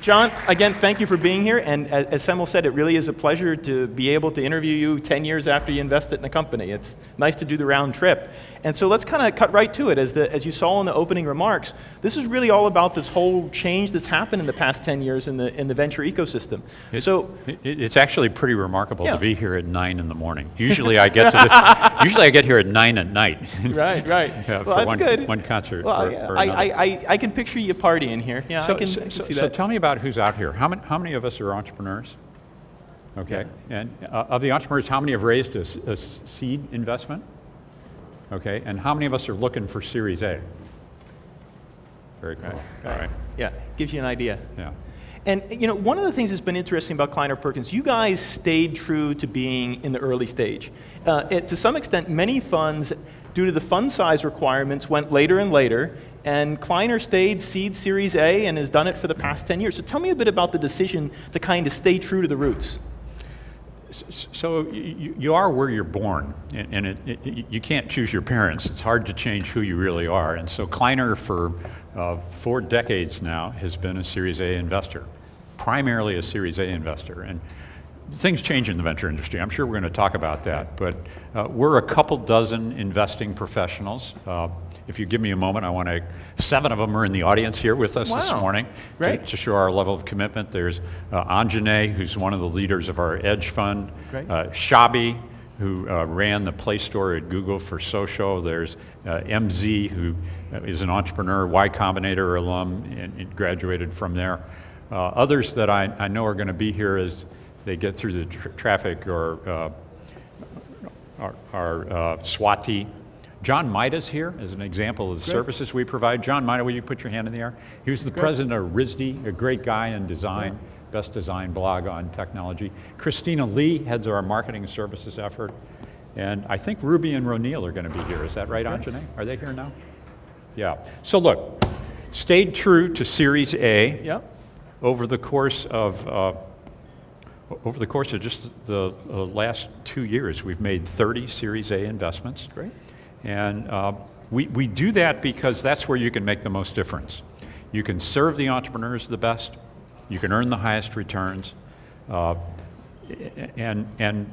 John, again, thank you for being here. And as Semel said, it really is a pleasure to be able to interview you 10 years after you invested in a company. It's nice to do the round trip. And so let's kind of cut right to it. As you saw in the opening remarks, this is really all about this whole change that's happened in the past 10 years in the venture ecosystem. It's actually pretty remarkable to be here at 9 in the morning. Usually I get here at 9 at night. Right. Well, that's good. One concert. Well, or I can picture you partying here. Yeah, I can see that. So tell me about who's out here. How many of us are entrepreneurs? Okay, and of the entrepreneurs, how many have raised a seed investment? Okay, and how many of us are looking for Series A? Very cool. Right. All right. Yeah, gives you an idea. Yeah. And one of the things that's been interesting about Kleiner Perkins, you guys stayed true to being in the early stage. To some extent, many funds, due to the fund size requirements, went later and later. And Kleiner stayed seed Series A and has done it for the past 10 years. So tell me a bit about the decision to kind of stay true to the roots. So you are where you're born, and you can't choose your parents. It's hard to change who you really are. And so Kleiner, for 4 decades now, has been a Series A investor, primarily a Series A investor. And things change in the venture industry. I'm sure we're going to talk about that. But we're a couple dozen investing professionals. If you give me a moment, 7 of them are in the audience here with us this morning to show our level of commitment. There's Anjane, who's one of the leaders of our Edge Fund. Shabi, who ran the Play Store at Google for social. There's MZ, who is an entrepreneur, Y Combinator alum, and graduated from there. Others that I know are going to be here as they get through the traffic are Swati. John Maida's here as an example of the services we provide. John Maida, will you put your hand in the air? He was the president of RISD, a great guy in design, best design blog on technology. Christina Lee heads our marketing services effort. And I think Ruby and Ronil are going to be here. Is that right, Anjane? Are they here now? Yeah. So look, stayed true to Series A over the course of just the last 2 years. We've made 30 Series A investments. Great. And we do that because that's where you can make the most difference. You can serve the entrepreneurs the best, you can earn the highest returns, and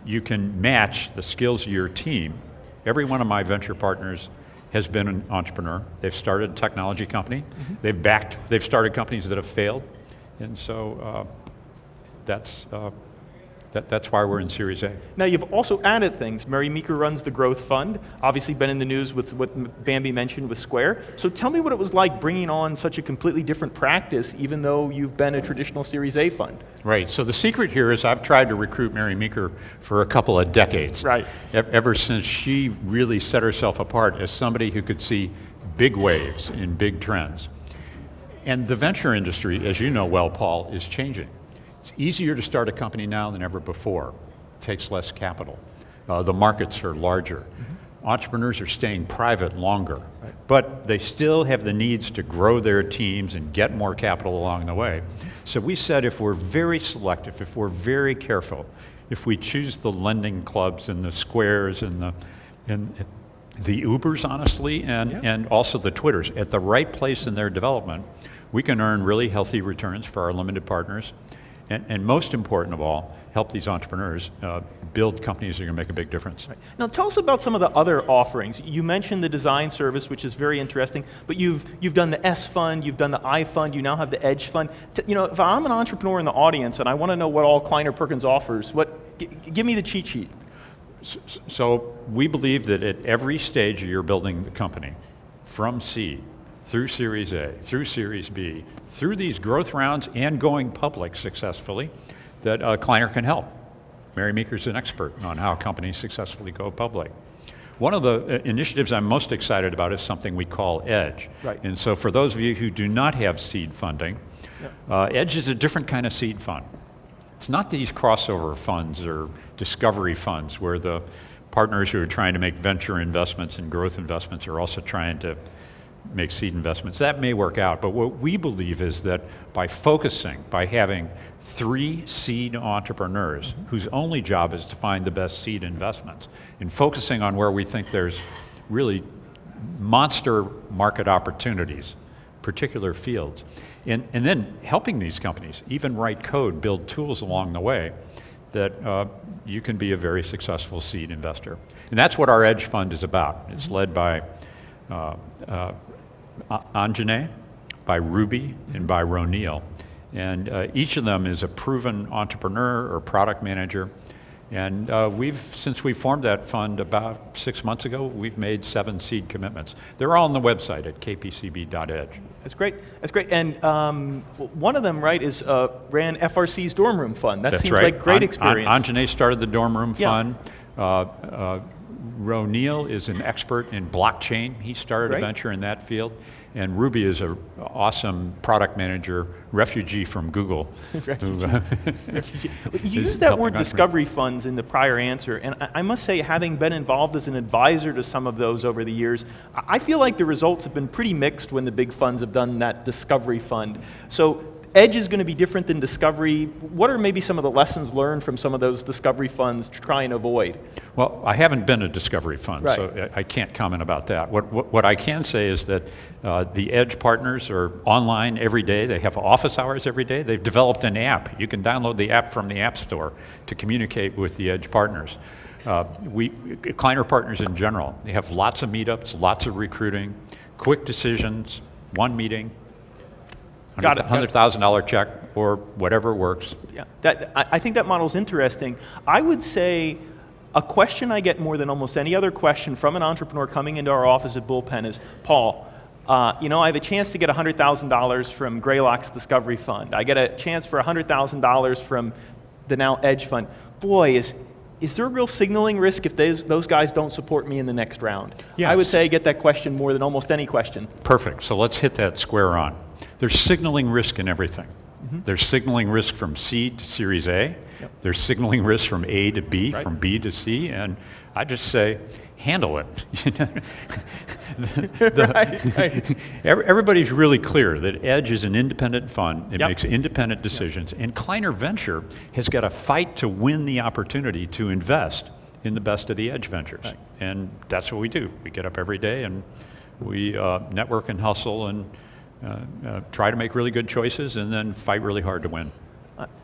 you can match the skills of your team. Every one of my venture partners has been an entrepreneur. They've started a technology company. They've started companies that have failed. And so that's why we're in Series A. Now, you've also added things. Mary Meeker runs the Growth Fund, obviously been in the news with what Bambi mentioned with Square. So tell me what it was like bringing on such a completely different practice, even though you've been a traditional Series A fund. Right. So the secret here is I've tried to recruit Mary Meeker for a couple of decades. Right. Ever since she really set herself apart as somebody who could see big waves in big trends. And the venture industry, as you know well, Paul, is changing. It's easier to start a company now than ever before. It takes less capital. The markets are larger. Entrepreneurs are staying private longer, but they still have the needs to grow their teams and get more capital along the way. So we said if we're very selective, if we're very careful, if we choose the lending clubs and the Squares and the Ubers, honestly, and also the Twitters at the right place in their development, we can earn really healthy returns for our limited partners. And most important of all, help these entrepreneurs build companies that are going to make a big difference. Right. Now tell us about some of the other offerings. You mentioned the design service, which is very interesting, but you've done the S Fund, you've done the I Fund, you now have the Edge Fund. If I'm an entrepreneur in the audience and I want to know what all Kleiner Perkins offers, give me the cheat sheet. So we believe that at every stage you're building the company, from seed, through Series A, through Series B, through these growth rounds and going public successfully, that Kleiner can help. Mary Meeker's an expert on how companies successfully go public. One of the initiatives I'm most excited about is something we call Edge. Right. And so for those of you who do not have seed funding, Edge is a different kind of seed fund. It's not these crossover funds or discovery funds where the partners who are trying to make venture investments and growth investments are also trying to make seed investments. That may work out, but what we believe is that by having 3 seed entrepreneurs whose only job is to find the best seed investments, and focusing on where we think there's really monster market opportunities particular fields. And then helping these companies even write code, build tools along the way that you can be a very successful seed investor. And that's what our Edge Fund is about. It's led by Anjane, by Ruby, and by Ronil. And each of them is a proven entrepreneur or product manager. And since we formed that fund about 6 months ago, we've made 7 seed commitments. They're all on the website at kpcb.edge. That's great. That's great. And one of them, right, is ran FRC's dorm room fund. That seems like great experience. Anjane started the dorm room fund. Ronil is an expert in blockchain. He started a venture in that field. And Ruby is an awesome product manager, refugee from Google. You used that word discovery funds in the prior answer, and I must say, having been involved as an advisor to some of those over the years, I feel like the results have been pretty mixed when the big funds have done that discovery fund. So Edge is going to be different than discovery. What are maybe some of the lessons learned from some of those discovery funds to try and avoid? Well, I haven't been a discovery fund, so I can't comment about that. What I can say is that the Edge partners are online every day. They have office hours every day. They've developed an app. You can download the app from the App Store to communicate with the Edge partners. Kleiner partners in general, they have lots of meetups, lots of recruiting, quick decisions, one meeting, $100,000 check or whatever works. Yeah, I think that model's interesting. I would say a question I get more than almost any other question from an entrepreneur coming into our office at Bullpen is, Paul, I have a chance to get $100,000 from Greylock's Discovery Fund. I get a chance for $100,000 from the now Edge Fund. Boy, is there a real signaling risk if those guys don't support me in the next round? Yes. I would say I get that question more than almost any question. Perfect. So let's hit that square on. There's signaling risk in everything. Mm-hmm. There's signaling risk from seed to Series A. Yep. There's signaling risk from A to B, from B to C, and I just say, handle it. Everybody's really clear that Edge is an independent fund. It makes independent decisions, and Kleiner Venture has got to fight to win the opportunity to invest in the best of the Edge ventures, and that's what we do. We get up every day and we network and hustle and try to make really good choices and then fight really hard to win.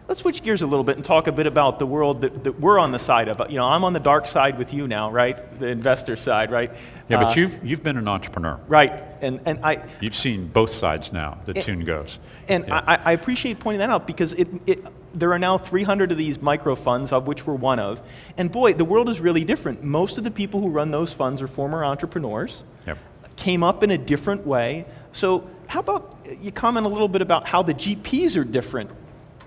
Let's switch gears a little bit and talk a bit about the world that we're on the side of. I'm on the dark side with you now, right? The investor side, right? Yeah, but you've been an entrepreneur. Right, You've seen both sides now, the tune goes. And I appreciate pointing that out because there are now 300 of these micro funds, of which we're one of. And boy, the world is really different. Most of the people who run those funds are former entrepreneurs, came up in a different way. So how about you comment a little bit about how the GPs are different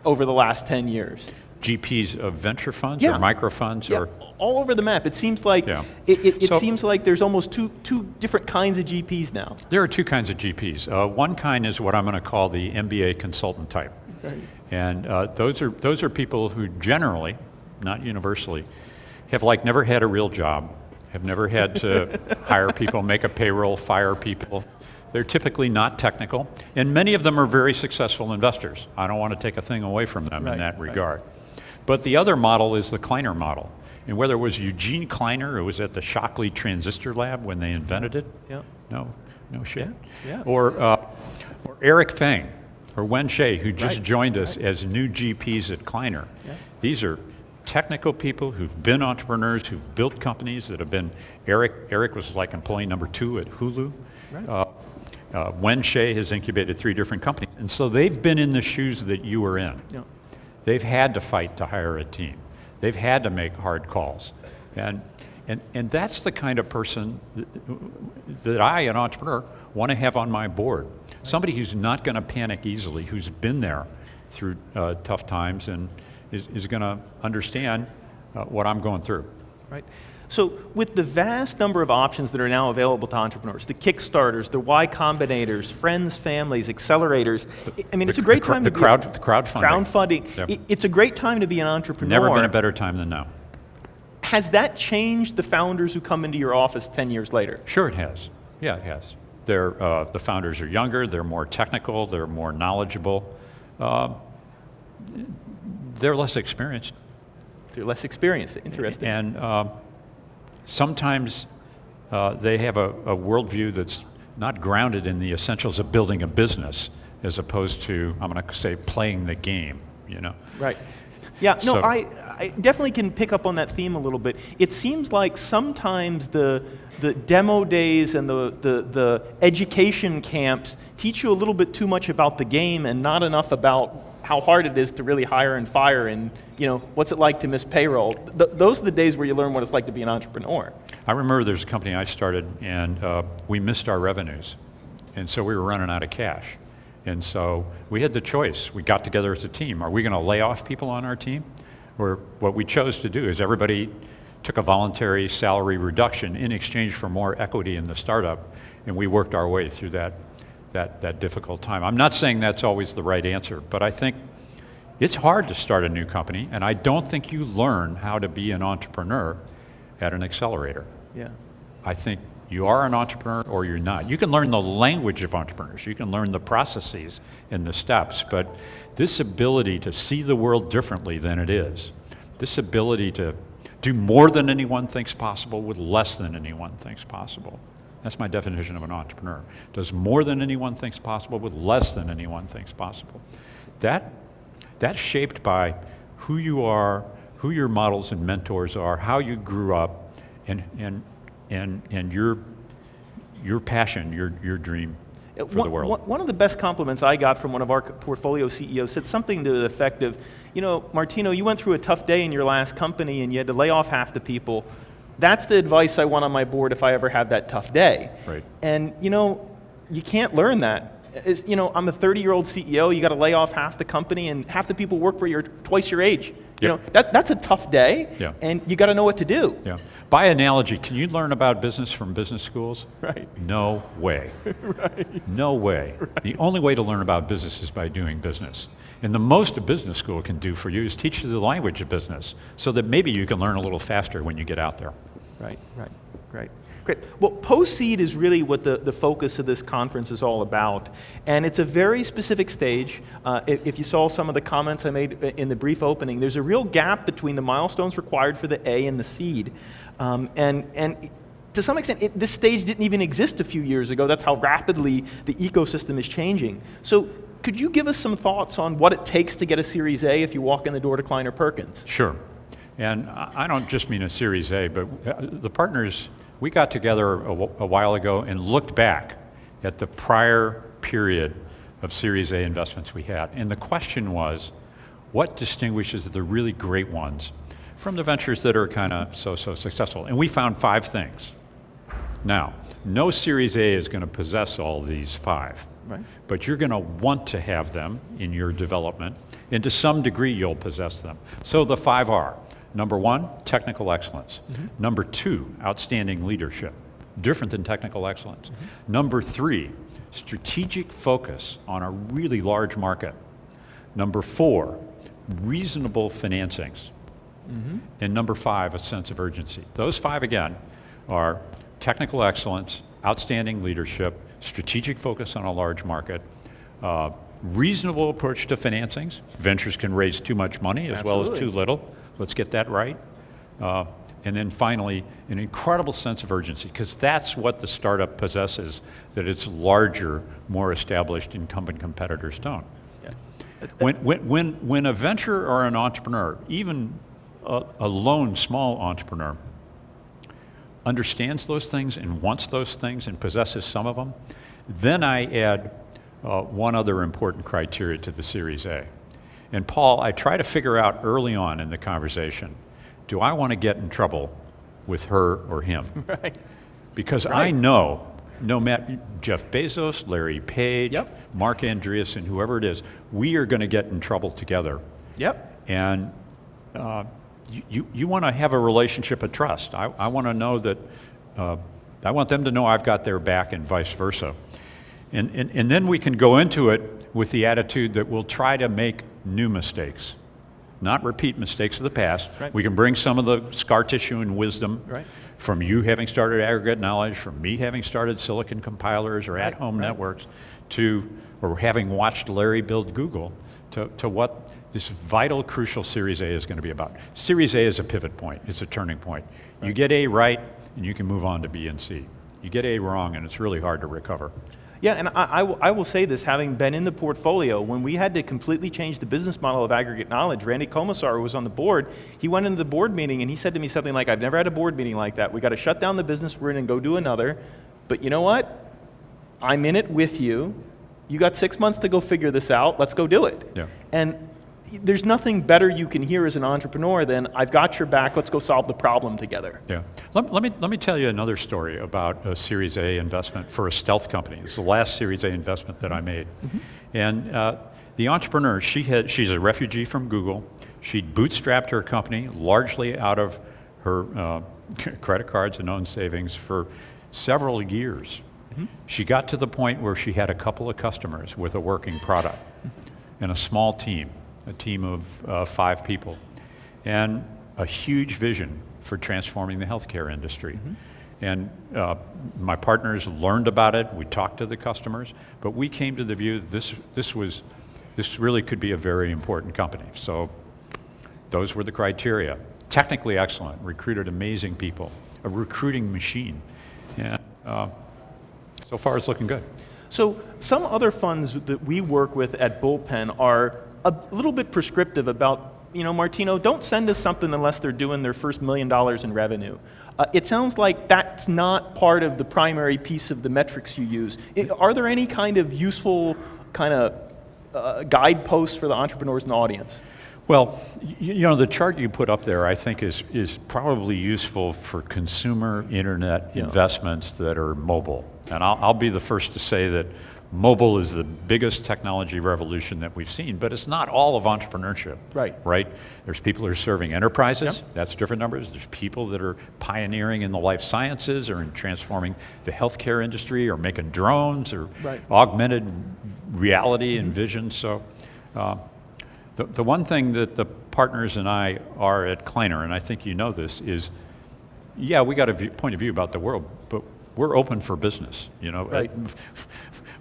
over the last 10 years? GPs of venture funds or micro funds? Or all over the map. It seems like it seems like there's almost two different kinds of GPs now. There are two kinds of GPs. One kind is what I'm going to call the MBA consultant type. Right. And those are people who generally, not universally, have never had a real job, have never had to hire people, make a payroll, fire people. They're typically not technical, and many of them are very successful investors. I don't want to take a thing away from them in that regard. But the other model is the Kleiner model. And whether it was Eugene Kleiner, who was at the Shockley Transistor Lab when they invented it, no shit. Or Eric Feng, or Wen Shea, who just joined us as new GPs at Kleiner. These are technical people who've been entrepreneurs, who've built companies that have been, Eric was like employee number 2 at Hulu. Wen Shea has incubated 3 different companies, and so they've been in the shoes that you were in. They've had to fight to hire a team. They've had to make hard calls, and that's the kind of person that I, an entrepreneur, want to have on my board. Somebody who's not going to panic easily, who's been there through tough times, and is going to understand what I'm going through. Right. So with the vast number of options that are now available to entrepreneurs, the Kickstarters, the Y Combinators, friends, families, accelerators, it's a great time to be crowdfunding. It's a great time to be an entrepreneur. Never been a better time than now. Has that changed the founders who come into your office 10 years later? Sure it has. Yeah, it has. The founders are younger, they're more technical, they're more knowledgeable. They're less experienced. They're less experienced, interesting. And sometimes they have a worldview that's not grounded in the essentials of building a business, as opposed to, I'm going to say, playing the game, you know? Right. Yeah, no, So- I definitely can pick up on that theme a little bit. It seems like sometimes the demo days and the education camps teach you a little bit too much about the game and not enough about how hard it is to really hire and fire and, you know, what's it like to miss payroll. Those are the days where you learn what it's like to be an entrepreneur. I remember there's a company I started, and we missed our revenues, and so we were running out of cash. And so we had the choice. We got together as a team. Are we going to lay off people on our team? Or what we chose to do is everybody took a voluntary salary reduction in exchange for more equity in the startup, and we worked our way through that difficult time. I'm not saying that's always the right answer, but I think it's hard to start a new company, and I don't think you learn how to be an entrepreneur at an accelerator. Yeah. I think you are an entrepreneur or you're not. You can learn the language of entrepreneurs. You can learn the processes and the steps, but this ability to see the world differently than it is, this ability to do more than anyone thinks possible with less than anyone thinks possible. That's my definition of an entrepreneur. Does more than anyone thinks possible with less than anyone thinks possible. That's shaped by who you are, who your models and mentors are, how you grew up, and your passion, your dream for the world. One of the best compliments I got from one of our portfolio CEOs said something to the effect of, you know, Martino, you went through a tough day in your last company and you had to lay off half the people. That's the advice I want on my board if I ever have that tough day. Right. And, you know, you can't learn that. You know, I'm a 30-year-old CEO, you got to lay off half the company and half the people work for you are twice your age. You know, that's a tough day, Yeah. and you got to know what to do. Yeah. By analogy, can you learn about business from business schools? Right. No way. Right. No way. Right. The only way to learn about business is by doing business. And the most a business school can do for you is teach you the language of business so that maybe you can learn a little faster when you get out there. Right, right, right. Great. Well, post-seed is really what the focus of this conference is all about. And it's a very specific stage. If you saw some of the comments I made in the brief opening, there's a real gap between the milestones required for the A and the seed. And to some extent, this stage didn't even exist a few years ago. That's how rapidly the ecosystem is changing. So could you give us some thoughts on what it takes to get a Series A if you walk in the door to Kleiner Perkins? Sure. And I don't just mean a Series A, but the partners, we got together a while ago and looked back at the prior period of Series A investments we had. And the question was, what distinguishes the really great ones from the ventures that are kind of so successful? And we found 5 things. Now, no Series A is going to possess all these 5, right? But you're going to want to have them in your development, and to some degree you'll possess them. So the 5 are: number 1, technical excellence. Mm-hmm. Number 2, outstanding leadership, different than technical excellence. Mm-hmm. Number 3, strategic focus on a really large market. Number 4, reasonable financings. Mm-hmm. And number 5, a sense of urgency. Those 5 again are technical excellence, outstanding leadership, strategic focus on a large market, reasonable approach to financings. Ventures can raise too much money as well as too little. Let's get that right. And then finally, an incredible sense of urgency, because that's what the startup possesses that its larger, more established incumbent competitors don't. Yeah. When a venture or an entrepreneur, even a lone small entrepreneur, understands those things and wants those things and possesses some of them, then I add one other important criteria to the Series A. And Paul, I try to figure out early on in the conversation, do I want to get in trouble with her or him? Right. Because I know, no matter Jeff Bezos, Larry Page, Mark Andreessen, whoever it is, we are going to get in trouble together. Yep. And you want to have a relationship of trust. I want to know that, I want them to know I've got their back and vice versa. And then we can go into it with the attitude that we'll try to make new mistakes, not repeat mistakes of the past. Right. We can bring some of the scar tissue and wisdom from you having started aggregate knowledge, from me having started silicon compilers or at-home networks, or having watched Larry build Google, to what this vital, crucial Series A is going to be about. Series A is a pivot point. It's a turning point. Right. You get A right, and you can move on to B and C. You get A wrong, and it's really hard to recover. Yeah, and I will say this, having been in the portfolio, when we had to completely change the business model of aggregate knowledge, Randy Komisar, who was on the board, he went into the board meeting and he said to me something like, I've never had a board meeting like that. We got to shut down the business we're in and go do another. But you know what? I'm in it with you. You got 6 months to go figure this out. Let's go do it. Yeah. And there's nothing better you can hear as an entrepreneur than, I've got your back, let's go solve the problem together. Yeah. Let me tell you another story about a Series A investment for a stealth company. It's the last Series A investment that I made. Mm-hmm. And the entrepreneur, she's a refugee from Google. She'd bootstrapped her company largely out of her credit cards and own savings for several years. Mm-hmm. She got to the point where she had a couple of customers with a working product and a small team. A team of 5 people, and a huge vision for transforming the healthcare industry. Mm-hmm. And my partners learned about it. We talked to the customers, but we came to the view that this really could be a very important company. So those were the criteria. Technically excellent, recruited amazing people, a recruiting machine, and so far it's looking good. So some other funds that we work with at Bullpen are a little bit prescriptive about, Martino, don't send us something unless they're doing their first $1 million in revenue. It sounds like that's not part of the primary piece of the metrics you use. Are there any kind of useful guideposts for the entrepreneurs in the audience? Well, the chart you put up there, I think, is probably useful for consumer internet investments that are mobile. And I'll be the first to say that mobile is the biggest technology revolution that we've seen, but it's not all of entrepreneurship. Right? There's people who are serving enterprises. Yep. That's different numbers. There's people that are pioneering in the life sciences or in transforming the healthcare industry or making drones or augmented reality and vision. So the one thing that the partners and I are at Kleiner, and I think you know this, is, we got a point of view about the world, but we're open for business. Right.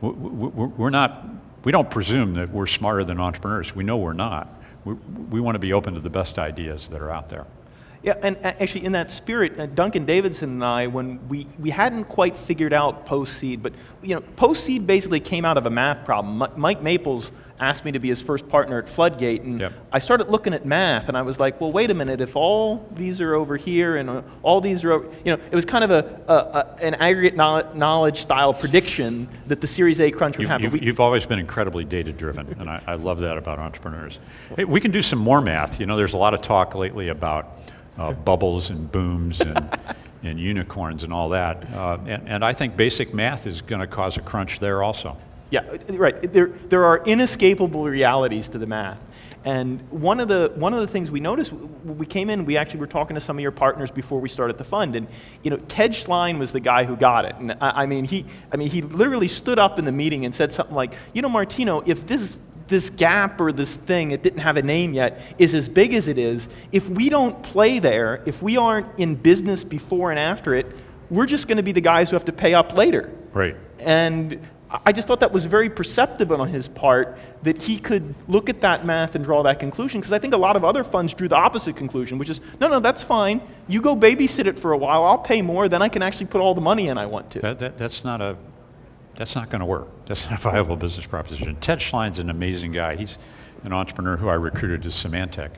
We don't presume that we're smarter than entrepreneurs. We know we're not. We want to be open to the best ideas that are out there. Yeah, and actually in that spirit, Duncan Davidson and I, when we hadn't quite figured out post-seed, but post-seed basically came out of a math problem. Mike Maples asked me to be his first partner at Floodgate, and I started looking at math, and I was like, well, wait a minute, if all these are over here and all these are over, it was kind of an aggregate knowledge style prediction that the Series A crunch would happen. You've always been incredibly data-driven, and I love that about entrepreneurs. Hey, we can do some more math. There's a lot of talk lately about bubbles and booms and unicorns and all that, and I think basic math is going to cause a crunch there also. Yeah, right. There are inescapable realities to the math, and one of the things we noticed when we came in, we actually were talking to some of your partners before we started the fund, and Ted Schlein was the guy who got it, and I mean he literally stood up in the meeting and said something like, Martino, if this gap or this thing, it didn't have a name yet, is as big as it is, if we don't play there, if we aren't in business before and after it, we're just going to be the guys who have to pay up later. Right. And I just thought that was very perceptive on his part, that he could look at that math and draw that conclusion, because I think a lot of other funds drew the opposite conclusion, which is, no, that's fine. You go babysit it for a while, I'll pay more, then I can actually put all the money in I want to. That's not going to work. That's not a viable business proposition. Ted Schlein's an amazing guy. He's an entrepreneur who I recruited to Symantec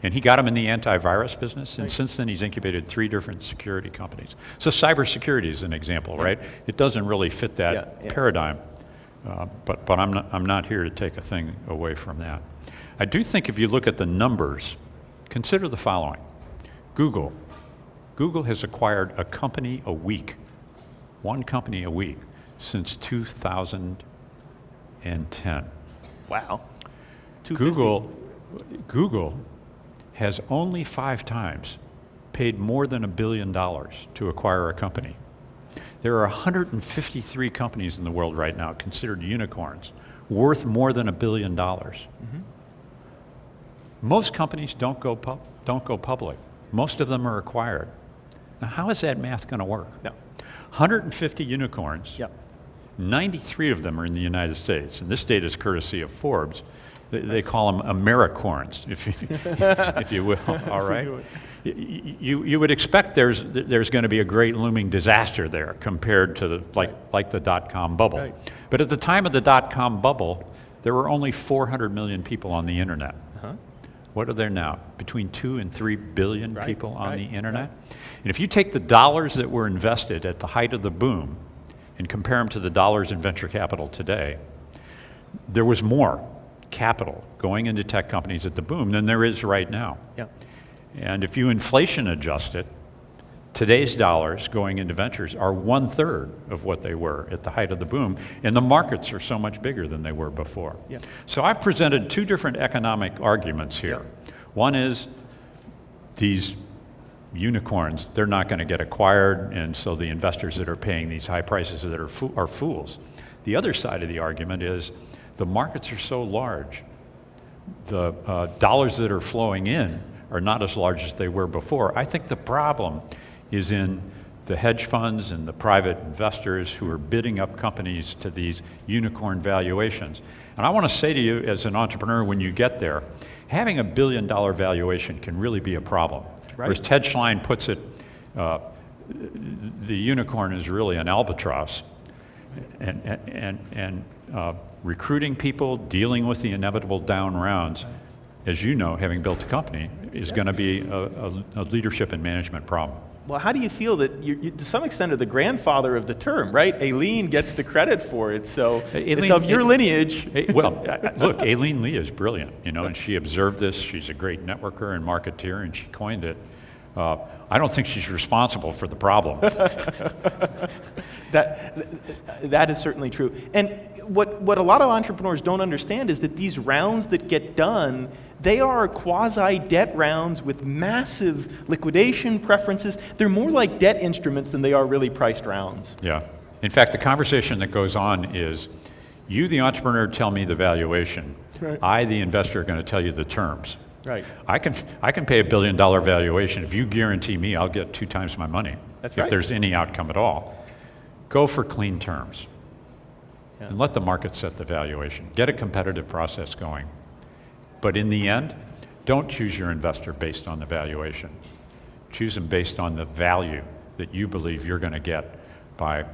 and he got him in the antivirus business, and since then he's incubated 3 different security companies. So cybersecurity is an example, right? It doesn't really fit that paradigm, but I'm not here to take a thing away from that. I do think if you look at the numbers, consider the following. Google has acquired a company a week, one company a week, since 2010. Wow. Google has only 5 times paid more than $1 billion to acquire a company. There are 153 companies in the world right now considered unicorns, worth more than $1 billion. Mm-hmm. Most companies don't go public. Most of them are acquired. Now, how is that math going to work? No. 150 unicorns. 93 of them are in the United States, and this data is courtesy of Forbes. They call them Americorns, if you will, all right? You would expect there's going to be a great looming disaster there compared to like the dot-com bubble. Right. But at the time of the dot-com bubble, there were only 400 million people on the internet. Uh-huh. What are there now? Between 2 and 3 billion Right, people on right, the internet? right. And if you take the dollars that were invested at the height of the boom and compare them to the dollars in venture capital today, there was more capital going into tech companies at the boom than there is right now. Yeah. And if you inflation adjust it, today's dollars going into ventures are 1/3 of what they were at the height of the boom, and the markets are so much bigger than they were before. Yeah. So I've presented two different economic arguments here. One is these unicorns, they're not going to get acquired, and so the investors that are paying these high prices that are fools. The other side of the argument is the markets are so large, the dollars that are flowing in are not as large as they were before. I think the problem is in the hedge funds and the private investors who are bidding up companies to these unicorn valuations. And I want to say to you as an entrepreneur, when you get there, having $1 billion valuation can really be a problem. Right. Or as Ted Schlein puts it, the unicorn is really an albatross. And recruiting people, dealing with the inevitable down rounds, as you know, having built a company, is going to be a leadership and management problem. Well, how do you feel that you to some extent, are the grandfather of the term, right? Aileen gets the credit for it, so it's of your lineage. Well, look, Aileen Lee is brilliant, and she observed this. She's a great networker and marketeer, and she coined it. I don't think she's responsible for the problem. That is certainly true. And what a lot of entrepreneurs don't understand is that these rounds that get done, they are quasi-debt rounds with massive liquidation preferences. They're more like debt instruments than they are really priced rounds. Yeah. In fact, the conversation that goes on is, you, the entrepreneur, tell me the valuation. Right. I, the investor, are going to tell you the terms. Right. I can pay $1 billion valuation. If you guarantee me I'll get 2 times my money, That's if right. there's any outcome at all. Go for clean terms. Yeah. And let the market set the valuation. Get a competitive process going. But in the end, don't choose your investor based on the valuation. Choose them based on the value that you believe you're going to get by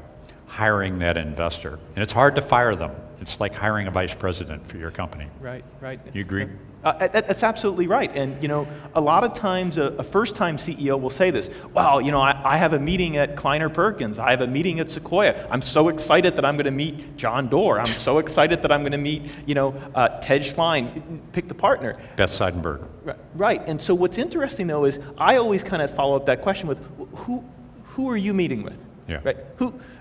hiring that investor. And it's hard to fire them. It's like hiring a vice president for your company. Right, right. You agree? That's absolutely right. And, a lot of times a first-time CEO will say this, wow, I have a meeting at Kleiner Perkins. I have a meeting at Sequoia. I'm so excited that I'm going to meet John Doerr. I'm so excited that I'm going to meet, Ted Schlein, pick the partner. Beth Seidenberg. Right. And so what's interesting, though, is I always kind of follow up that question with, who are you meeting with? Yeah. Right.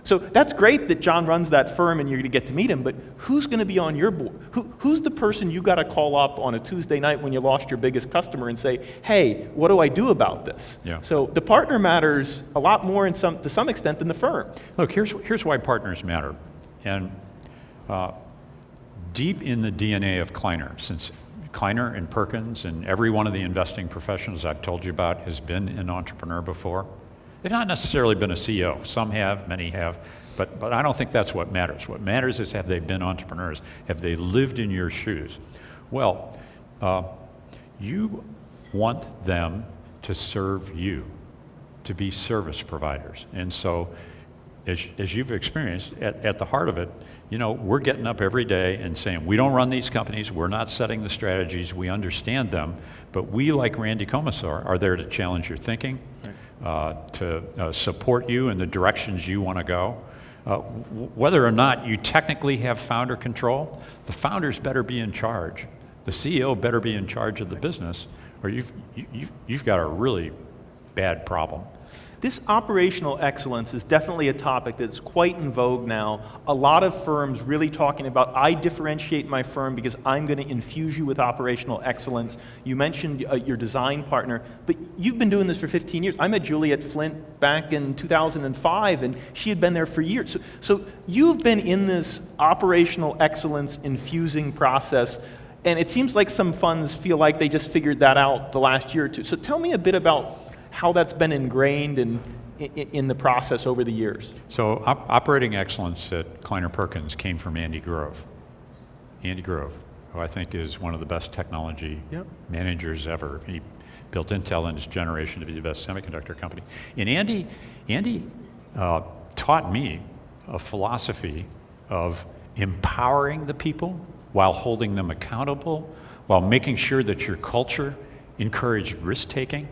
So that's great that John runs that firm and you're going to get to meet him, but who's going to be on your board? Who's the person you got to call up on a Tuesday night when you lost your biggest customer and say, hey, what do I do about this? Yeah. So the partner matters a lot more to some extent than the firm. Look, here's why partners matter. And deep in the DNA of Kleiner, since Kleiner and Perkins and every one of the investing professionals I've told you about has been an entrepreneur before. They've not necessarily been a CEO. Some have, many have, but I don't think that's what matters. What matters is, have they been entrepreneurs? Have they lived in your shoes? Well, you want them to serve you, to be service providers. And so, as you've experienced, at the heart of it, we're getting up every day and saying, we don't run these companies, we're not setting the strategies, we understand them, but we, like Randy Komisar, are there to challenge your thinking, to support you in the directions you want to go. Whether or not you technically have founder control, the founders better be in charge. The CEO better be in charge of the business, or you've got a really bad problem. This operational excellence is definitely a topic that's quite in vogue now. A lot of firms really talking about, I differentiate my firm because I'm going to infuse you with operational excellence. You mentioned your design partner, but you've been doing this for 15 years. I met Juliet Flint back in 2005, and she had been there for years. So you've been in this operational excellence infusing process, and it seems like some funds feel like they just figured that out the last year or two. So tell me a bit about how that's been ingrained in the process over the years. So operating excellence at Kleiner Perkins came from Andy Grove. Andy Grove, who I think is one of the best technology Yep. managers ever. He built Intel in his generation to be the best semiconductor company. And Andy taught me a philosophy of empowering the people while holding them accountable, while making sure that your culture encouraged risk-taking.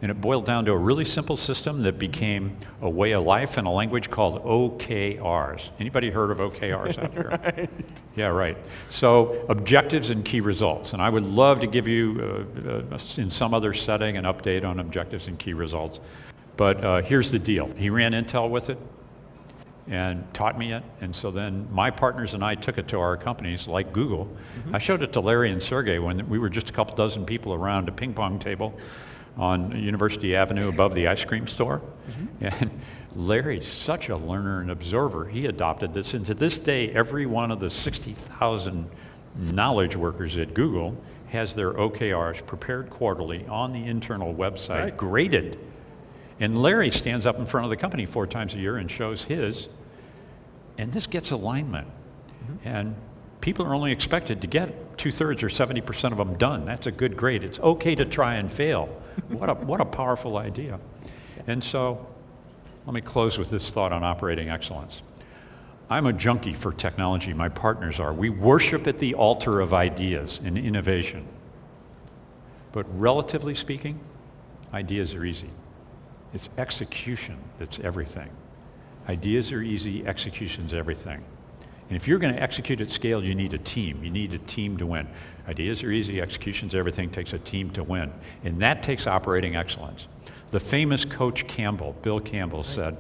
And it boiled down to a really simple system that became a way of life and a language called OKRs. Anybody heard of OKRs out there? Right. Yeah, right. So objectives and key results. And I would love to give you, in some other setting, an update on objectives and key results. But here's the deal. He ran Intel with it and taught me it. And so then my partners and I took it to our companies like Google. I showed it to Larry and Sergey when we were just a couple dozen people around a ping pong table on University Avenue above the ice cream store. And Larry's such a learner and observer. He adopted this, and to this day, every one of the 60,000 knowledge workers at Google has their OKRs prepared quarterly on the internal website, graded. And Larry stands up in front of the company 4 times a year and shows his, and this gets alignment. And people are only expected to get 2/3 or 70% of them done. That's a good grade. It's okay to try and fail. What a powerful idea. And so, let me close with this thought on operating excellence. I'm a junkie for technology, my partners are. We worship at the altar of ideas and innovation. But relatively speaking, ideas are easy. It's execution that's everything. Ideas are easy, execution's everything. And if you're going to execute at scale, you need a team. You need a team to win. Ideas are easy, execution's everything, takes a team to win. And that takes operating excellence. The famous Coach Campbell, Bill Campbell, said,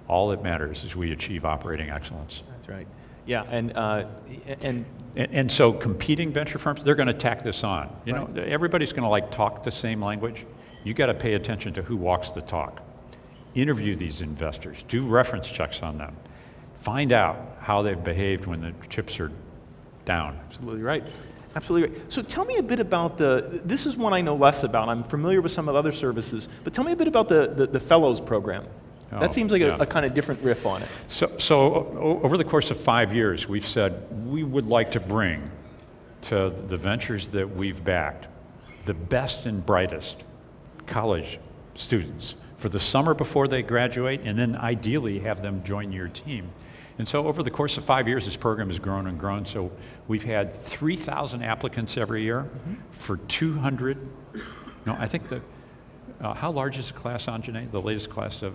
all that matters is we achieve operating excellence. That's right. Yeah, And so competing venture firms, they're going to tack this on. You know, everybody's going to like talk the same language. You got to pay attention to who walks the talk. Interview these investors. Do reference checks on them. Find out how they've behaved when the chips are down. Absolutely right. Absolutely right. So tell me a bit about this is one I know less about. I'm familiar with some of the other services, but tell me a bit about the Fellows program. That seems like a kind of different riff on it. So over the course of 5 years, we've said we would like to bring to the ventures that we've backed the best and brightest college students for the summer before they graduate, and then ideally have them join your team. And so over the course of 5 years, this program has grown and grown. So we've had 3,000 applicants every year for 200. No, I think how large is the class, Anjane? The latest class of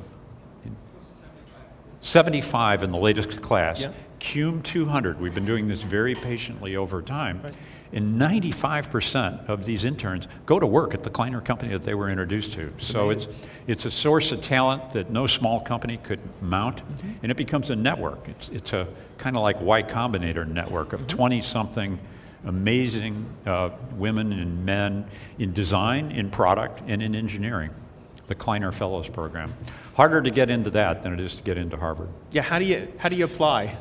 75 in the latest class. Yeah. CUME 200. We've been doing this very patiently over time. And 95% of these interns go to work at the Kleiner company that they were introduced to. So it's a source of talent that no small company could mount, and it becomes a network. It's a kind of like Y Combinator network of 20-something amazing women and men in design, in product, and in engineering. The Kleiner Fellows Program. Harder to get into that than it is to get into Harvard. Yeah, how do you apply?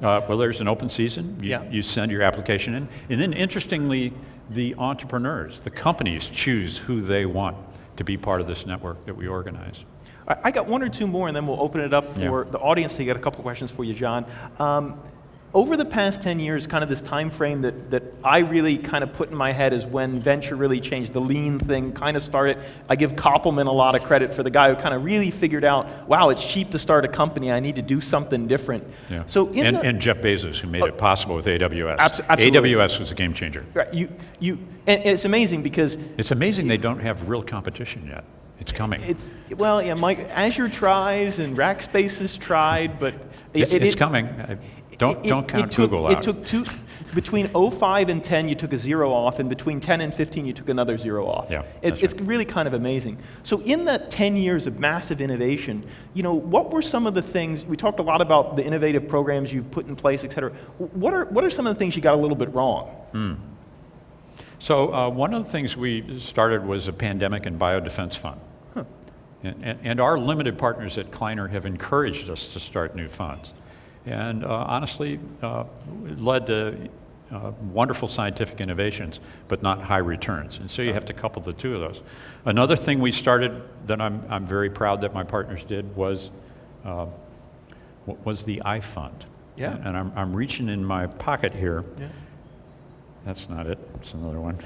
Well, there's an open season. You send your application in. And then interestingly, the entrepreneurs, the companies choose who they want to be part of this network that we organize. I got one or two more, and then we'll open it up for the audience to get a couple questions for you, John. Over the past 10 years, kind of this time frame that I really kind of put in my head is when venture really changed. The lean thing kind of started. I give Koppelman a lot of credit for the guy who kind of really figured out, wow, it's cheap to start a company. I need to do something different. Yeah. So and Jeff Bezos, who made it possible with AWS. Absolutely. AWS was a game changer. Right. And it's amazing because it's amazing they don't have real competition yet. It's coming. Mike, Azure tries and Rackspace has tried, but it's coming. Don't count Google out. It took between 05 and 10, you took a 0 off, and between 10 and 15, you took another 0 off. Yeah, it's really kind of amazing. So in that 10 years of massive innovation, what were some of the things, we talked a lot about the innovative programs you've put in place, et cetera. What are some of the things you got a little bit wrong? So one of the things we started was a pandemic and biodefense fund. And our limited partners at Kleiner have encouraged us to start new funds. And honestly, it led to wonderful scientific innovations, but not high returns. And so you have to couple the two of those. Another thing we started that I'm very proud that my partners did was the iFund. Yeah. And I'm reaching in my pocket here. Yeah. That's not it. It's another one.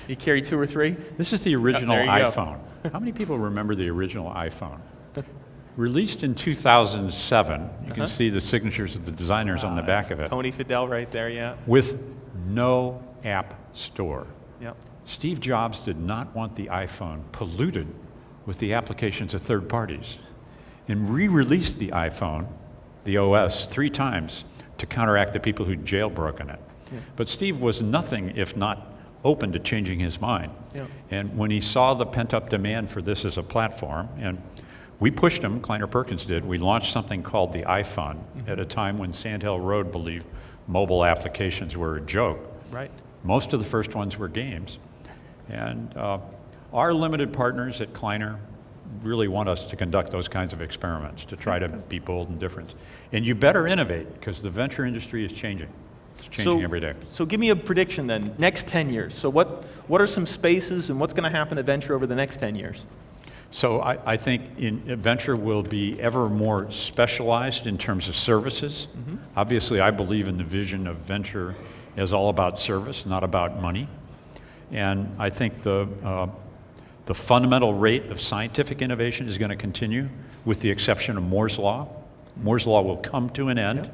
You carry 2 or 3? This is the original there you go. iPhone. How many people remember the original iPhone? Released in 2007, you can see the signatures of the designers on the back of it, Tony Fidel right there, yeah. with no app store. Yep. Steve Jobs did not want the iPhone polluted with the applications of third parties and re-released the iPhone, the OS, 3 times to counteract the people who'd jailbroken it. Yeah. But Steve was nothing if not open to changing his mind. Yeah. And when he saw the pent-up demand for this as a platform, and we pushed him, Kleiner Perkins did, we launched something called the iPhone at a time when Sand Hill Road believed mobile applications were a joke. Right. Most of the first ones were games. And our limited partners at Kleiner really want us to conduct those kinds of experiments, to try to be bold and different. And you better innovate, because the venture industry is changing. It's changing every day. So give me a prediction then, next 10 years. So what are some spaces and what's going to happen to venture over the next 10 years? So I think venture will be ever more specialized in terms of services. Obviously, I believe in the vision of venture as all about service, not about money. And I think the fundamental rate of scientific innovation is going to continue, with the exception of Moore's Law. Moore's Law will come to an end,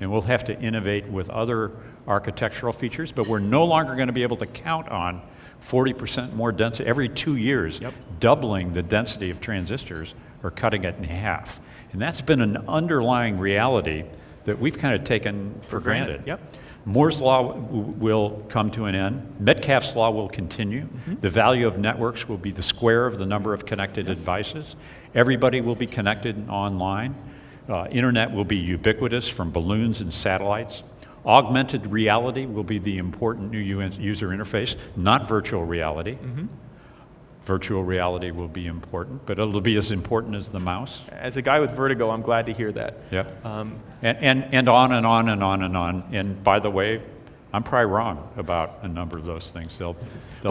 and we'll have to innovate with other architectural features, but we're no longer going to be able to count on 40% more density every 2 years, doubling the density of transistors or cutting it in half. And that's been an underlying reality that we've kind of taken for granted. Yep. Moore's Law will come to an end. Metcalfe's Law will continue. The value of networks will be the square of the number of connected devices. Everybody will be connected and online. Internet will be ubiquitous, from balloons and satellites. Augmented reality will be the important new user interface, not virtual reality. Virtual reality will be important, but it'll be as important as the mouse. As a guy with vertigo, I'm glad to hear that. Yeah. And on and on and on and on. And by the way, I'm probably wrong about a number of those things. There'll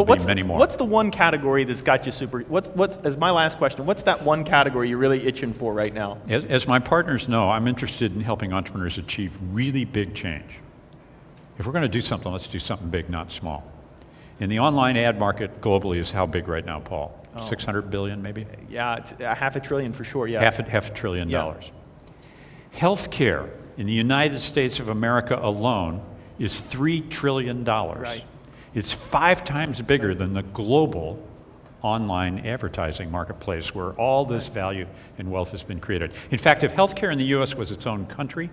be many more. What's the one category that's got you super? As my last question, what's that one category you're really itching for right now? As my partners know, I'm interested in helping entrepreneurs achieve really big change. If we're going to do something, let's do something big, not small. And the online ad market globally is how big right now, Paul? 600 billion, maybe? Yeah, it's $500 billion for sure, yeah. Half a trillion dollars. Healthcare in the United States of America alone is $3 trillion. Right. It's 5 times bigger than the global online advertising marketplace, where all this value and wealth has been created. In fact, if healthcare in the US was its own country,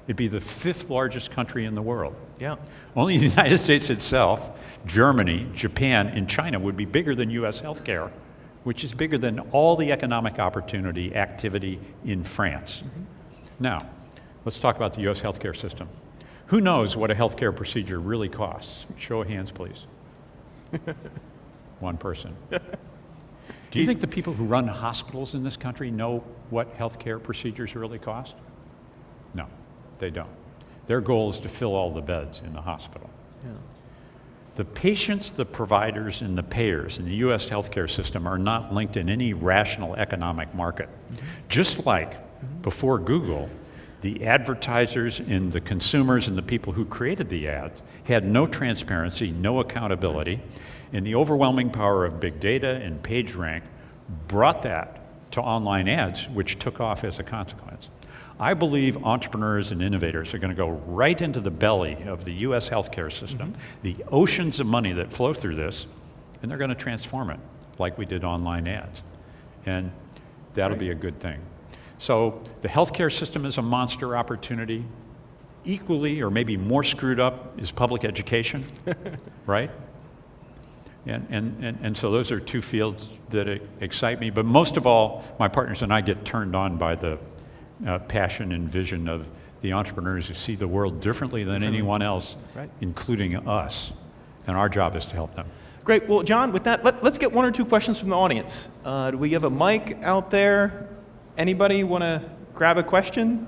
it'd be the 5th largest country in the world. Yeah. Only the United States itself, Germany, Japan, and China would be bigger than US healthcare, which is bigger than all the economic opportunity activity in France. Now, let's talk about the US healthcare system. Who knows what a healthcare procedure really costs? Show of hands, please. One person. Do you think the people who run hospitals in this country know what healthcare procedures really cost? No, they don't. Their goal is to fill all the beds in the hospital. Yeah. The patients, the providers, and the payers in the US healthcare system are not linked in any rational economic market. Just like before Google, the advertisers and the consumers and the people who created the ads had no transparency, no accountability, and the overwhelming power of big data and PageRank brought that to online ads, which took off as a consequence. I believe entrepreneurs and innovators are going to go right into the belly of the US healthcare system, the oceans of money that flow through this, and they're going to transform it like we did online ads. And that'll be a good thing. So the healthcare system is a monster opportunity. Equally, or maybe more screwed up, is public education, right? And so those are 2 fields that excite me. But most of all, my partners and I get turned on by the passion and vision of the entrepreneurs who see the world differently than anyone else, including us. And our job is to help them. Great. Well, John, with that, let's get 1 or 2 questions from the audience. Do we have a mic out there? Anybody want to grab a question?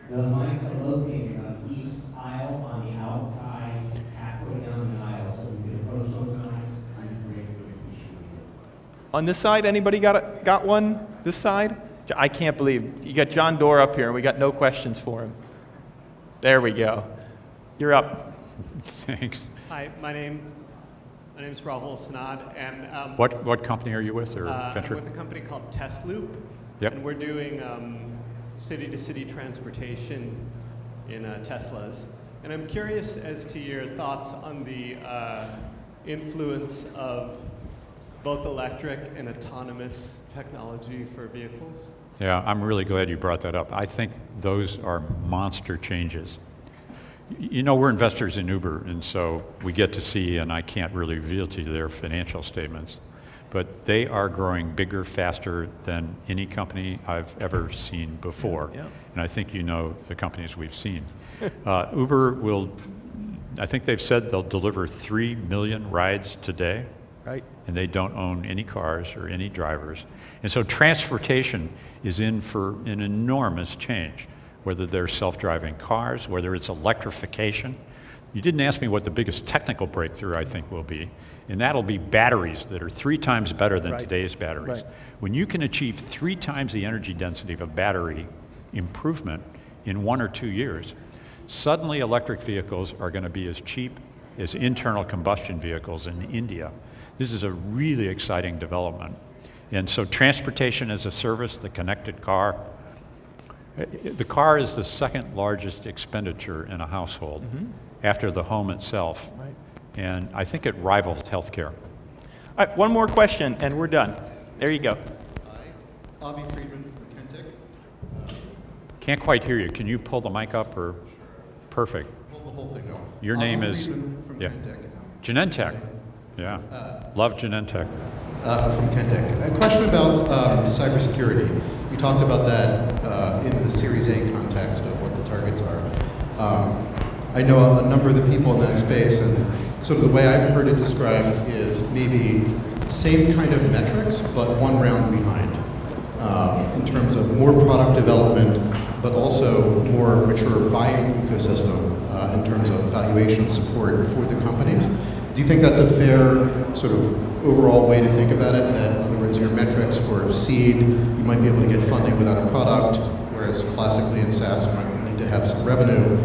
The mics are located on each aisle on the outside, halfway down the aisle, so we can approach those mics. I'd greatly appreciate it. On this side, anybody got one? This side? I can't believe you got John Doerr up here and we got no questions for him. There we go. You're up. Thanks. Hi, my name's Rahul Sanad, and What company are you with, or I'm venture? with a company called Testloop, Yep. and we're doing city-to-city transportation in Teslas. And I'm curious as to your thoughts on the influence of both electric and autonomous technology for vehicles. Yeah, I'm really glad you brought that up. I think those are monster changes. You know, we're investors in Uber, and so we get to see, and I can't really reveal to you their financial statements, but they are growing bigger, faster than any company I've ever seen before. Yeah. And I think you know the companies we've seen. Uber will, I think they've said they'll deliver 3 million rides today. Right. And they don't own any cars or any drivers. And so transportation is in for an enormous change, whether they're self-driving cars, whether it's electrification. You didn't ask me what the biggest technical breakthrough I think will be, and that'll be batteries that are 3 times better than today's batteries. Right. When you can achieve 3 times the energy density of a battery improvement in 1 or 2 years, suddenly electric vehicles are going to be as cheap as internal combustion vehicles in India. This is a really exciting development. And so transportation as a service, the connected car, the car is the second largest expenditure in a household after the home itself. Right. And I think it rivals healthcare. All right, one more question, and we're done. There you go. Hi, Avi Friedman from Kentech. Can't quite hear you. Can you pull the mic up, or? Perfect. Pull the whole thing up. Your Avi name is? Friedman from Yeah. Kentech. Genentech. Yeah. Love Genentech. From Kentech. A question about cybersecurity. You talked about that in the Series A context of what the targets are. I know a number of the people in that space, and sort of the way I've heard it described is maybe same kind of metrics, but one round behind, in terms of more product development, but also more mature buying ecosystem in terms of valuation support for the companies. Do you think that's a fair sort of overall way to think about it? That, in other words, your metrics for seed, you might be able to get funding without a product, whereas classically in SaaS, you might need to have some revenue.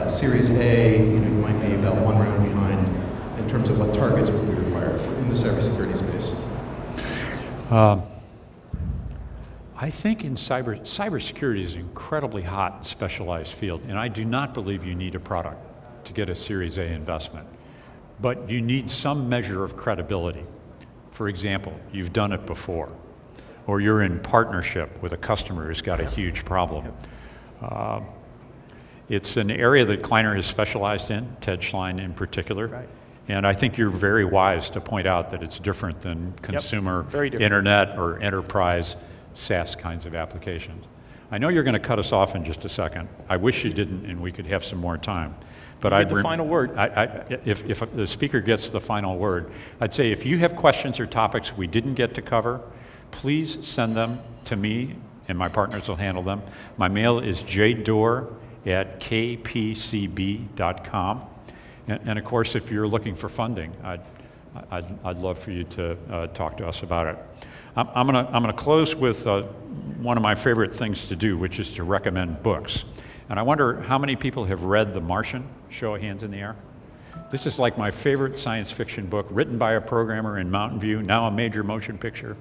Series A, you might be about one round behind in terms of what targets would be required in the cybersecurity space. I think in cybersecurity is an incredibly hot and specialized field, and I do not believe you need a product to get a Series A investment. But you need some measure of credibility. For example, you've done it before, or you're in partnership with a customer who's got a huge problem. It's an area that Kleiner has specialized in, Ted Schlein in particular. Right. And I think you're very wise to point out that it's different than consumer, very different. internet, or enterprise SaaS kinds of applications. I know you're going to cut us off in just a second. I wish you didn't, and we could have some more time. But Get the final word. if the speaker gets the final word, I'd say if you have questions or topics we didn't get to cover, please send them to me, and my partners will handle them. My mail is jdoerr@kpcb.com. And of course, if you're looking for funding, I'd love for you to talk to us about it. I'm gonna close with one of my favorite things to do, which is to recommend books. And I wonder how many people have read The Martian? Show of hands in the air. This is like my favorite science fiction book, written by a programmer in Mountain View, now a major motion picture.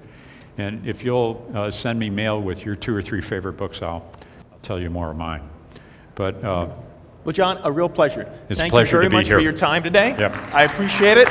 And if you'll send me mail with your 2 or 3 favorite books, I'll tell you more of mine. But Well, John, a real pleasure. It's a Thank pleasure you very to be much here. for your time today. Yep. I appreciate it.